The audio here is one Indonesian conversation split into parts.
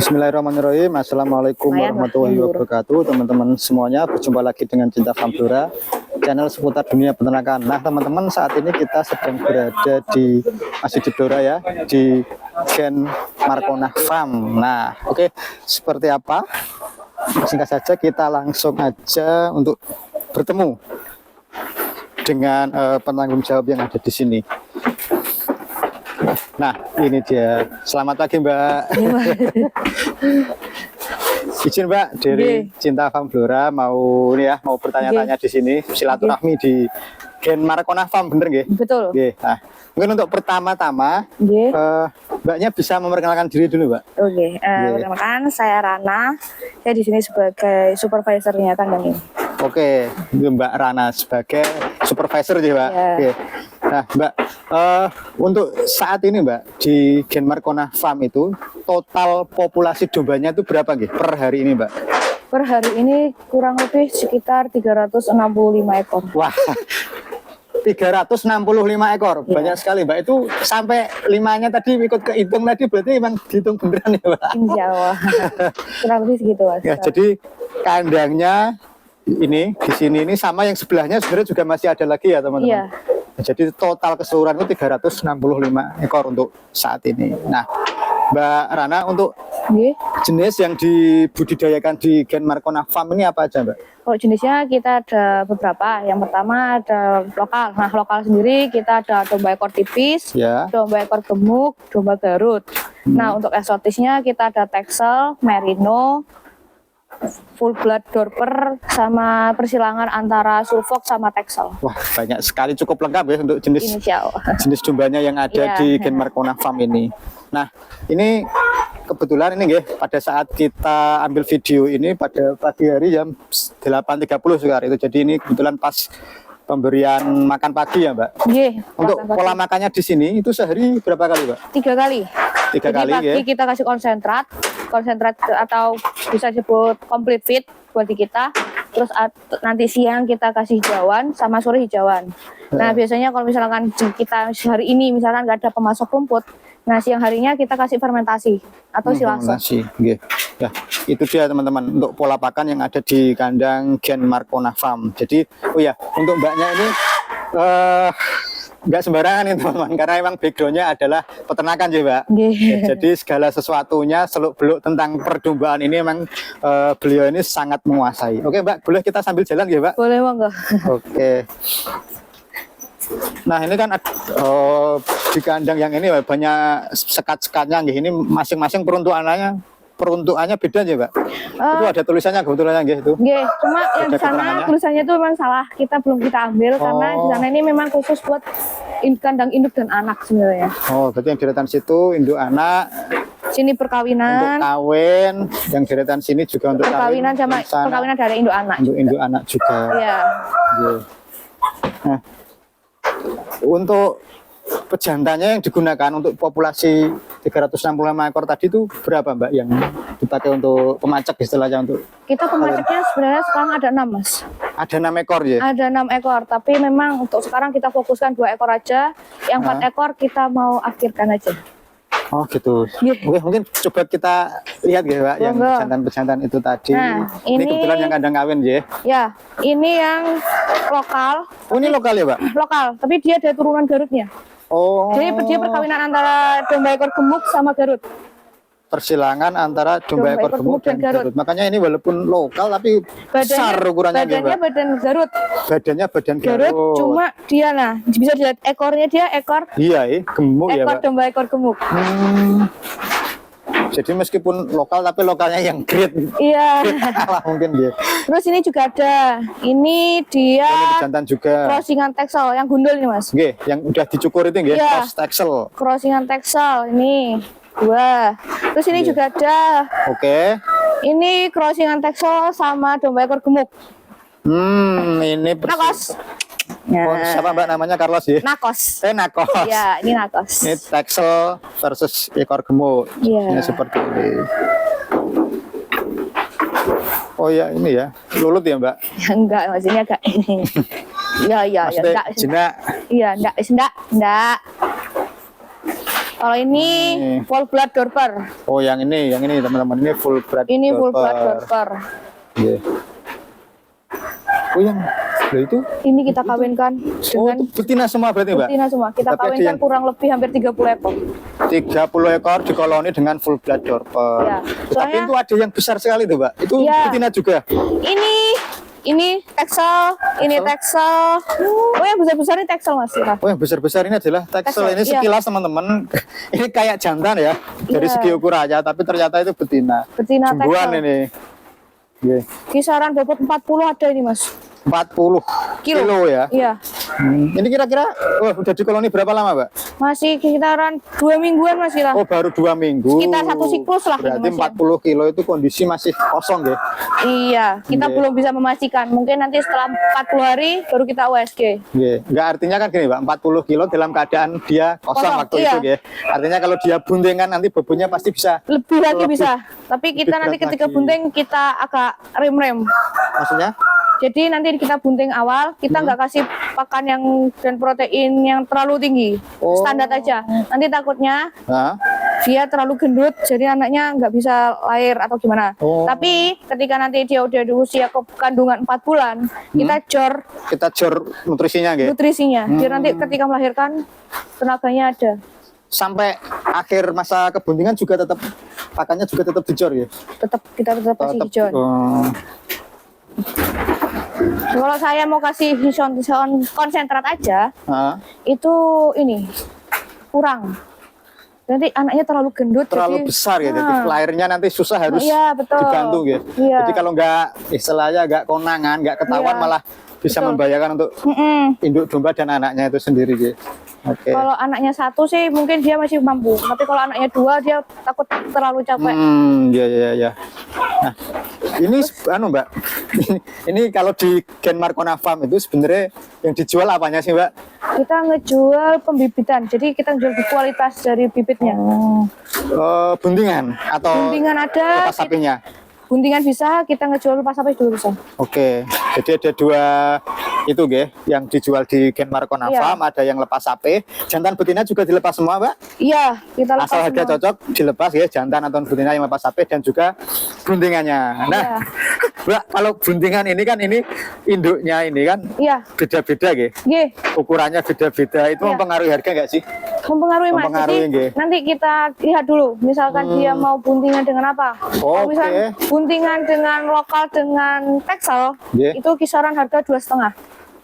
Bismillahirrahmanirrahim. Assalamualaikum warahmatullahi wabarakatuh. Teman-teman semuanya, berjumpa lagi dengan Cinta Farm Blora, channel seputar dunia peternakan. Nah teman-teman, saat ini kita sedang berada masih di Blora ya, di Gen Marcona Farm. Nah oke, seperti apa? Singkat saja kita langsung aja untuk bertemu dengan penanggung jawab yang ada di sini. Nah, ini dia. Selamat pagi, Mbak. Izin, Mbak, dari Cinta Farm Blora mau bertanya-tanya di sini, silaturahmi di Gen Marcona Farm, bener nggih? Betul. Nah, mungkin untuk pertama-tama, Mbaknya bisa memperkenalkan diri dulu, Mbak. Oke, perkenalkan saya Rana. Saya di sini sebagai supervisornya kandang ini. Oke, Mbak Rana sebagai supervisor ya, Mbak. Oke. Nah, Mbak, untuk saat ini, Mbak, di Gen Marcona Farm itu total populasi dombanya itu berapa nggih per hari ini, Mbak? Per hari ini kurang lebih sekitar 365 ekor. Wah, 365 ekor, banyak sekali, Mbak. Itu sampai limanya tadi ikut kehitung tadi, berarti memang dihitung beneran ya, Mbak? Insya Allah. Kurang lebih segitu, Mas. Ya, jadi kandangnya ini di sini ini sama yang sebelahnya sebenarnya juga masih ada lagi ya, teman-teman. Iya. Jadi total keseluruhan itu 365 ekor untuk saat ini. Nah, Mbak Rana, untuk jenis yang dibudidayakan di Gen Marcona Farm ini apa aja, Mbak? Oh, jenisnya kita ada beberapa. Yang pertama ada lokal. Nah, lokal sendiri kita ada domba ekor tipis, domba ekor gemuk, domba Garut. Nah, untuk eksotisnya kita ada Texel, Merino, full blood Dorper, sama persilangan antara Suffolk sama Texel. Wah, banyak sekali, cukup lengkap ya untuk jenis dombanya yang ada di Gen Marcona Farm ini. Nah, ini kebetulan ini pada saat kita ambil video ini pada pagi hari jam 8.30 sekarang itu. Jadi ini kebetulan pas pemberian makan pagi ya, Mbak. Untuk pola makannya di sini itu sehari berapa kali, Mbak? 3 kali. 3 kali pagi kita kasih konsentrat atau bisa disebut complete feed buat kita. Terus nanti siang kita kasih hijauan, sama sore hijauan. Nah, biasanya kalau misalkan kita hari ini misalkan nggak ada pemasok rumput, nah siang harinya kita kasih fermentasi atau silase. Ya, itu dia teman-teman untuk pola pakan yang ada di kandang Gen Marcona Farm. Jadi, untuk Mbaknya ini nggak sembarangan nih teman-teman, karena emang backgroundnya adalah peternakan ya, Mbak. Jadi segala sesuatunya seluk-beluk tentang perdombaan ini emang beliau ini sangat menguasai. Oke, Mbak, boleh kita sambil jalan ya, Mbak? Boleh, monggo. Oke. Nah, ini kan di kandang yang ini banyak sekat-sekatnya, ini masing-masing peruntukannya beda aja, Mbak. Itu ada tulisannya kebetulan itu. Cuma yang di sana tulisannya itu memang salah, kita ambil karena di sana ini memang khusus buat kandang induk dan anak sebenarnya. Oh, berarti yang deretan situ induk anak. Sini perkawinan. Untuk kawin, yang deretan sini juga untuk perkawinan sama perkawinan dari induk anak. Untuk induk anak juga. Iya. Nah, untuk pejantannya yang digunakan untuk populasi 365 ekor tadi itu berapa, Mbak, yang dipakai untuk pemacak istilahnya? Untuk kita pemacaknya sebenarnya sekarang ada 6, Mas. Ada 6 ekor ya? Ada 6 ekor, tapi memang untuk sekarang kita fokuskan 2 ekor aja, yang 4 ekor kita mau akhirkan aja. Oh gitu. Oke, mungkin coba kita lihat ya, Mbak, yang pejantan-pejantan itu tadi. Nah, ini kebetulan yang kandang kawin ya? Ya, ini yang lokal. Oh, ini lokal ya, Mbak? Lokal, tapi dia ada turunan Garutnya. Oh. Jadi dia perkawinan antara domba ekor gemuk sama Garut. Persilangan antara domba ekor gemuk dan Garut. Makanya ini walaupun lokal tapi besar ukurannya. Badannya badan Garut. Badannya badan Garut. Cuma dia bisa dilihat ekornya, dia ekor. Iya, gemuk ya, Pak. Ekor domba ekor gemuk. Jadi meskipun lokal tapi lokalnya yang grade. Iya. Mungkin dia. Terus ini juga ada. Ini dia. Ini pejantan juga. Crossingan Texel yang gundul ini, Mas. Yang udah dicukur itu cross Texel. Crossingan Texel ini 2. Terus ini juga ada. Ini crossingan Texel sama domba ekor gemuk. Ini Nakos. Siapa, Mbak, namanya? Carlos ya? Nakos. Nakos. Ya, ini Nakos. Ini Texel versus ekor gemuk. Ini seperti ini. Oh ya, ini ya. Lulut ya, Mbak? Ya, enggak, maksudnya agak ini. Iya, enggak. Iya, enggak. Kalau ini full blood dorper. Oh, yang ini teman-teman, ini full blood. Ini full blood dorper. Iya. Oh, yang itu? Ini kita kawinkan dengan itu betina semua berarti, Mbak? betina semua. Kita Tapi kawinkan kurang lebih hampir 30 ekor. 30 ekor dikoloni dengan full blood dorper. Ya, Tapi itu ada yang besar sekali tuh, Mbak. Itu ya, betina juga. Ini Texel, ini Texel. Oh, yang besar-besar ini Texel, Mas. Oh, yang besar-besar ini adalah Texel. Ini sekilas teman-teman, ini kayak jantan ya dari segi ukurannya, tapi ternyata itu betina. Betina Jumbuan Texel. ini. Yeah. Kisaran bobot 40 ada ini, Mas. 40 kilo ya. Iya. Ini kira-kira udah di koloni berapa lama, Mbak? Masih sekitaran 2 mingguan, Mas, kita. Oh, baru 2 minggu. Sekitar 1 siklus lah. Berarti 40 kilo itu kondisi masih kosong ya? Iya, kita belum bisa memastikan. Mungkin nanti setelah 40 hari baru kita USG. Nggak, artinya kan gini, Mbak, 40 kilo dalam keadaan dia kosong waktu itu ya. Artinya kalau dia buntingan nanti bobotnya pasti bisa lebih lagi bisa. Tapi kita nanti ketika bunting kita agak rem-rem. Maksudnya? Jadi nanti kita bunting awal, kita nggak kasih pakan yang dan protein yang terlalu tinggi, standar aja. Nanti takutnya dia terlalu gendut, jadi anaknya nggak bisa lahir atau gimana. Tapi ketika nanti dia udah di usia kandungan 4 bulan, kita jor nutrisinya, gitu. Nutrisinya, biar nanti ketika melahirkan tenaganya ada. Sampai akhir masa kebuntingan juga tetap pakannya juga tetap dijor ya? Kita tetap kasih dijor. Kalau saya mau kasih konsentrat aja, itu ini kurang. Nanti anaknya terlalu gendut, terlalu jadi, besar ya, jadi lahirnya nanti susah harus dibantu gitu. Jadi kalau nggak istilahnya nggak konangan, nggak ketahuan malah bisa membahayakan untuk induk domba dan anaknya itu sendiri gitu. Kalau anaknya 1 sih mungkin dia masih mampu, tapi kalau anaknya 2 dia takut terlalu capek. Ya. Nah, ini Mbak, ini kalau di Gen Marcona Farm itu sebenarnya yang dijual apanya sih, Mbak? Kita ngejual pembibitan, jadi kita ngejual di kualitas dari bibitnya. Buntingan atau buntingan ada, lepas sapinya? Buntingan bisa, kita ngejual lepas sapi dulu bisa. Oke, jadi ada 2 itu yang dijual di Gen Marcona Farm, ada yang lepas sapi. Jantan betina juga dilepas semua, Mbak? Iya, kita lepas. Asal harga semua. cocok dilepas ya, jantan atau betina yang lepas sapi dan juga buntingannya. Nah, Mbak, kalau buntingan ini kan induknya ini kan beda-beda ukurannya beda-beda, itu mempengaruhi harga nggak sih? Mempengaruhi, Mas. Jadi nanti kita lihat dulu, misalkan dia mau buntingan dengan apa. Kalau misalkan buntingan dengan lokal dengan Texel, itu kisaran harga 2,5.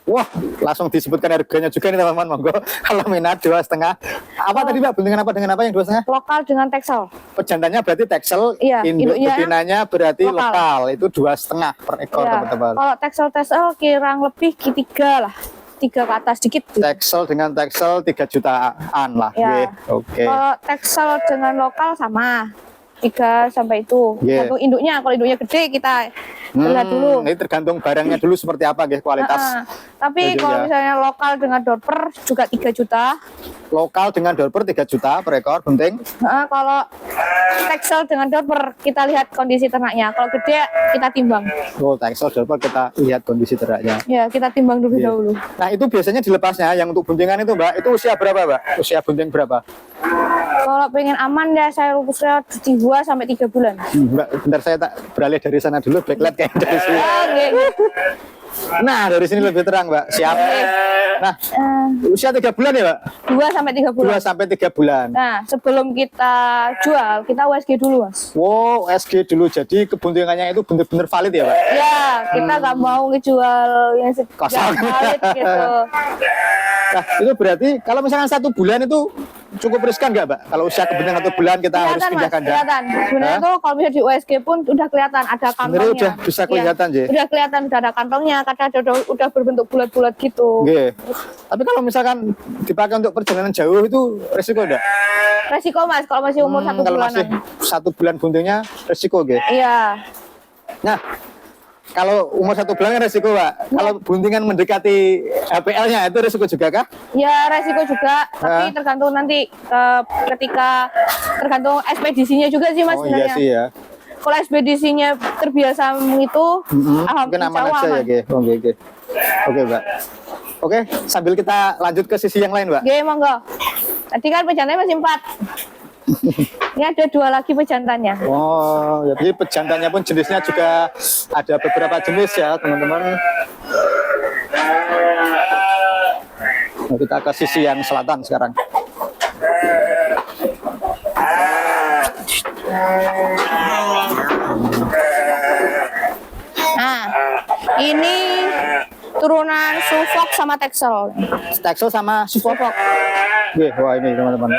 Wah, langsung disebutkan harganya juga nih teman-teman, monggo. Kalau minat 2,5. Apa tadi, Mbak? Buntingan apa dengan apa yang 2,5? Lokal dengan Texel. Pejantannya berarti Texel, induk betinanya berarti lokal. Itu 2,5 per ekor, teman-teman. Kalau Texel kurang lebih 3 lah. 3 ke atas dikit. Texel dengan Texel 3 jutaan lah. Kalau Texel dengan lokal sama 3 sampai itu. Satu induknya, kalau induknya gede kita lihat dulu. Ini tergantung barangnya dulu seperti apa kualitas. Tapi kalau misalnya lokal dengan dorper juga 3 juta. Lokal dengan dorper 3 juta per ekor bunting. Kalau Texel dengan dorper kita lihat kondisi ternaknya. Kalau gede kita timbang. Texel dorper kita lihat kondisi ternaknya. Ya, kita timbang dulu dahulu. Nah, itu biasanya dilepasnya yang untuk buntingan itu, Mbak. Itu usia berapa, Mbak? Usia bunting berapa? Kalau pengen aman ya saya usia 2 sampai 3 bulan. Mbak, bentar saya tak beralih dari sana dulu, backlight kayak dari sini. Nah, dari sini lebih terang, Mbak. Siap. Nah, usia 3 bulan ya, Mbak? 2 sampai 3 bulan. 2 sampai 3 bulan. Nah, sebelum kita jual, kita USG dulu, Mas. USG dulu. Jadi kebuntingannya itu benar-benar valid ya, Mbak? Ya, kita nggak mau ngejual yang kosong valid gitu. Nah, itu berarti kalau misalkan 1 bulan itu cukup riskan nggak, Mbak? Kalau usia kebuntingan 1 bulan kita harus pindah kandang. Kelihatan. Sebenarnya tuh kalau bisa di USG pun udah kelihatan ada kantongnya. Udah bisa kelihatan, Udah kelihatan, udah ada kantongnya, kadang udah berbentuk bulat-bulat gitu. Tapi kalau misalkan dipakai untuk perjalanan jauh itu resiko enggak? Resiko, Mas, kalau masih umur 1 kalau bulanan. Masih 1 bulan buntingnya resiko, Iya. Nah, kalau umur 1 bulan kan resiko, Pak. Kalau buntingan mendekati HPL-nya itu resiko juga kah? Ya, resiko juga. Tapi tergantung nanti tergantung ekspedisinya juga sih, Mas. Iya sih ya. Kalau ekspedisinya terbiasa itu, mungkin aman aja ya, Oke, Mbak. Oke, sambil kita lanjut ke sisi yang lain, Mbak. Monggo. Tadi kan pejantannya masih 4. Ini ada 2 lagi pejantannya. Oh, jadi pejantannya pun jenisnya juga ada beberapa jenis ya, teman-teman. Nah, kita ke sisi yang selatan sekarang. Nah, ini turunan Suffolk sama Texel. Texel sama Suffolk. Wah ini teman-teman.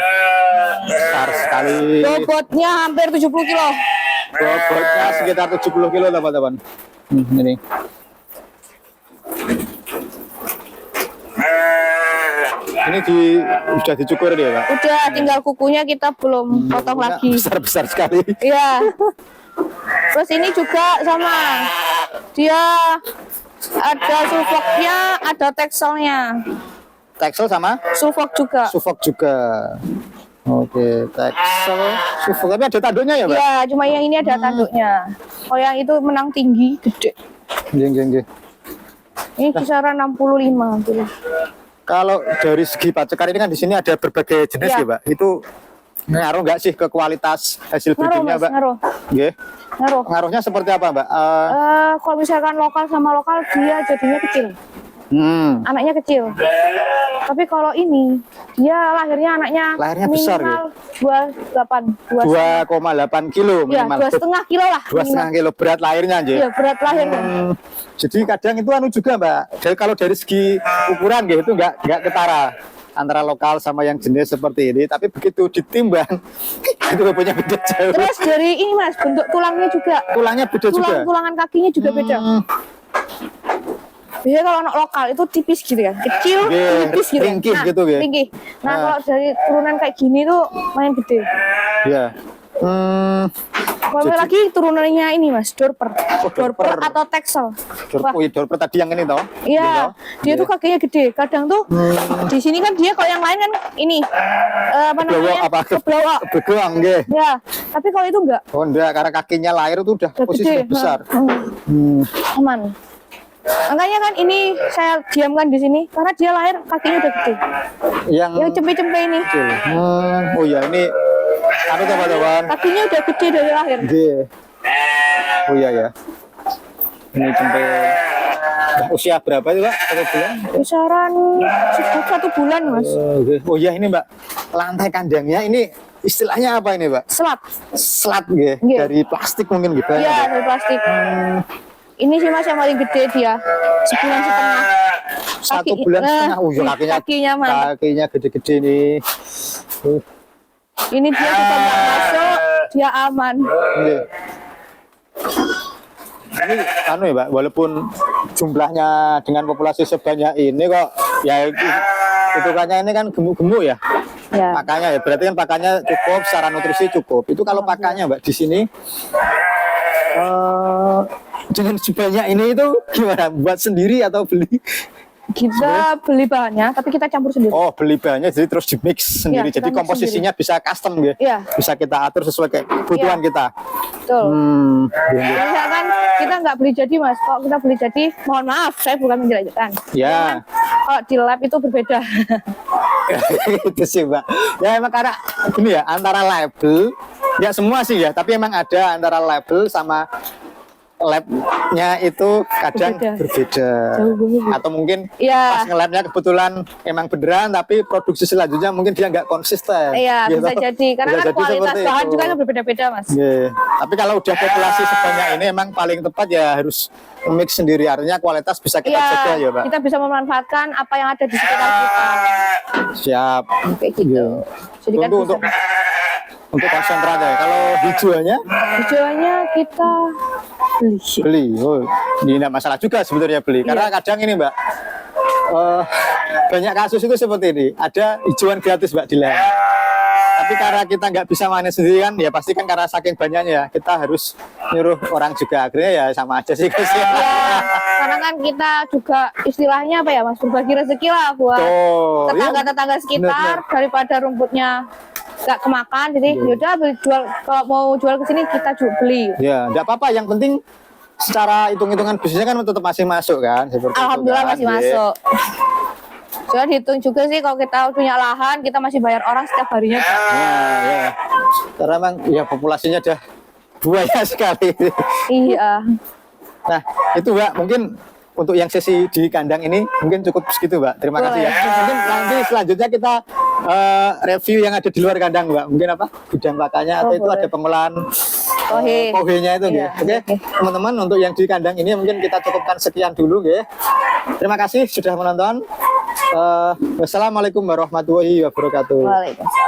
Besar sekali. Bobotnya hampir 70 kilo. Bobotnya sekitar 70 kilo teman-teman. Ini. Ini sudah dicukur dia, Pak? Udah, tinggal kukunya kita belum potong lagi. Besar-besar sekali. Iya. Terus ini juga sama. Dia ada Suffolknya, ada Texelnya. Texel sama? Suffolk juga. Suffolk juga. Oke, Texel, Suffolk. Tapi ada tanduknya ya, Pak? Iya, cuma yang ini ada tanduknya. Oh, yang itu menang tinggi, gede. Geng. Ini kisaran 65 gitu. Kalau dari segi pacekar ini kan di sini ada berbagai jenis ya, Pak. Itu ngaruh nggak sih ke kualitas hasil bikinnya, Pak? Ngaruh. Nggih. Ngaruh. Ngaruhnya seperti apa, Mbak? Kalau misalkan lokal sama lokal dia jadinya kecil. Anaknya kecil. Tapi kalau ini dia lahirnya besar minimal 2,8 kilo ya, minimal. 2,5 kilo lah. 2,5 kilo berat lahirnya aja. Iya, berat lahirnya. Jadi kadang itu juga, Mbak. Kalau dari segi ukuran gitu nggak ketara antara lokal sama yang jenis seperti ini. Tapi begitu ditimbang itu punya beda jauh. Terus dari ini Mas, bentuk tulangnya juga. Tulangnya beda juga. Tulangan kakinya juga beda. Biasanya kalau anak lokal itu tipis gitu ya, kecil, tipis gitu. Ringkih gitu ya. Ringkih. Nah, kalau dari turunan kayak gini tuh main gede. Iya. Kalau lagi turunannya ini Mas, Dorper. Dorper atau Texel. Dorper tadi yang ini toh? Iya. Dia tuh kakinya gede. Kadang tuh di sini kan dia kalau yang lain kan ini apa namanya? Keblawak nggih. Ya, tapi kalau itu enggak. Oh enggak, karena kakinya lahir itu udah posisi besar. Aman. Makanya kan ini saya diamkan di sini karena dia lahir kakinya udah gede. Yang cempe-cempe ini. Oh ya ini teman-teman. Kakinya udah gede dari lahir. Oh iya ya. Ini cempe. Usia berapa itu, Pak? 1 bulan? Kisaran 1 bulan, Mas. Oh iya ini, Mbak. Lantai kandangnya ini istilahnya apa ini, Pak? Selat. Selat nggih. Dari plastik mungkin gitu. Iya, dari plastik. Ini sih Mas yang paling gede dia. 1,5 bulan. 1,5 bulan. Kakinya mantap. Kakinya gede-gede nih. Ini dia juga nggak masuk, dia aman. Ini ya, Mbak, walaupun jumlahnya dengan populasi sebanyak ini kok ya itu kayaknya ini kan gemuk-gemuk ya. Pakannya ya, berarti kan pakannya cukup, secara nutrisi cukup. Itu kalau pakannya, Mbak, di sini dengan sebanyak ini itu gimana? Buat sendiri atau beli? Kita beli bahannya, tapi kita campur sendiri. Oh, beli bahannya jadi terus di mix sendiri. Ya, jadi komposisinya bisa custom ya. Bisa kita atur sesuai kebutuhan kita. Betul. Misalkan kita nggak beli jadi, Mas. Kalau kita beli jadi, mohon maaf, saya bukan menjelajahkan. Ya. Kalau di lab itu berbeda. Itu sih, Mbak. Ya emang karena ini ya, antara label, ya semua sih ya, tapi emang ada antara label sama labnya itu kadang berbeda. Atau mungkin pas nge-labnya kebetulan emang beneran, tapi produksi selanjutnya mungkin dia nggak konsisten. Iya, gitu. Bisa jadi. Karena kan kualitas bahan juga kan berbeda-beda, Mas. Tapi kalau udah populasi sebanyak ini emang paling tepat ya harus mix sendiri. Artinya kualitas bisa kita jaga ya, Pak. Kita bisa memanfaatkan apa yang ada di sekitar kita. Siap. Kayak gitu. Jadi kan untuk konsentratnya. Kalau hijauannya? Hijauannya kita beli. Oh, ini tidak masalah juga sebetulnya beli. Karena kadang ini, Mbak, banyak kasus itu seperti ini. Ada hijauan gratis, Mbak, di lahan. Tapi karena kita nggak bisa manen sendiri kan, ya pasti kan karena saking banyaknya kita harus nyuruh orang juga. Akhirnya ya sama aja sih. Karena kan kita juga istilahnya apa ya, Mas, berbagi rezeki lah buat tetangga-tetangga sekitar. Daripada rumputnya nggak kemakan, jadi yaudah jual, kalau mau jual ke sini kita beli. Ya, nggak apa-apa. Yang penting secara hitung-hitungan bisnisnya kan tetap masih masuk kan. Alhamdulillah masih masuk. Soalnya dihitung juga sih kalau kita punya lahan, kita masih bayar orang setiap harinya. Nah, ya. Karena memang ya populasinya udah banyak sekali. Iya. Nah, itu Mbak, mungkin untuk yang sesi di kandang ini mungkin cukup segitu Mbak. Terima kasih ya. Mungkin nanti selanjutnya kita review yang ada di luar kandang Mbak. Mungkin apa? Gudang pakannya atau itu boleh. ada pengolahan Kohe. kohenya itu Iya, Oke, teman-teman, untuk yang di kandang ini mungkin kita cukupkan sekian dulu nggih. Terima kasih sudah menonton. Wassalamualaikum warahmatullahi wabarakatuh. Waalaikumsalam.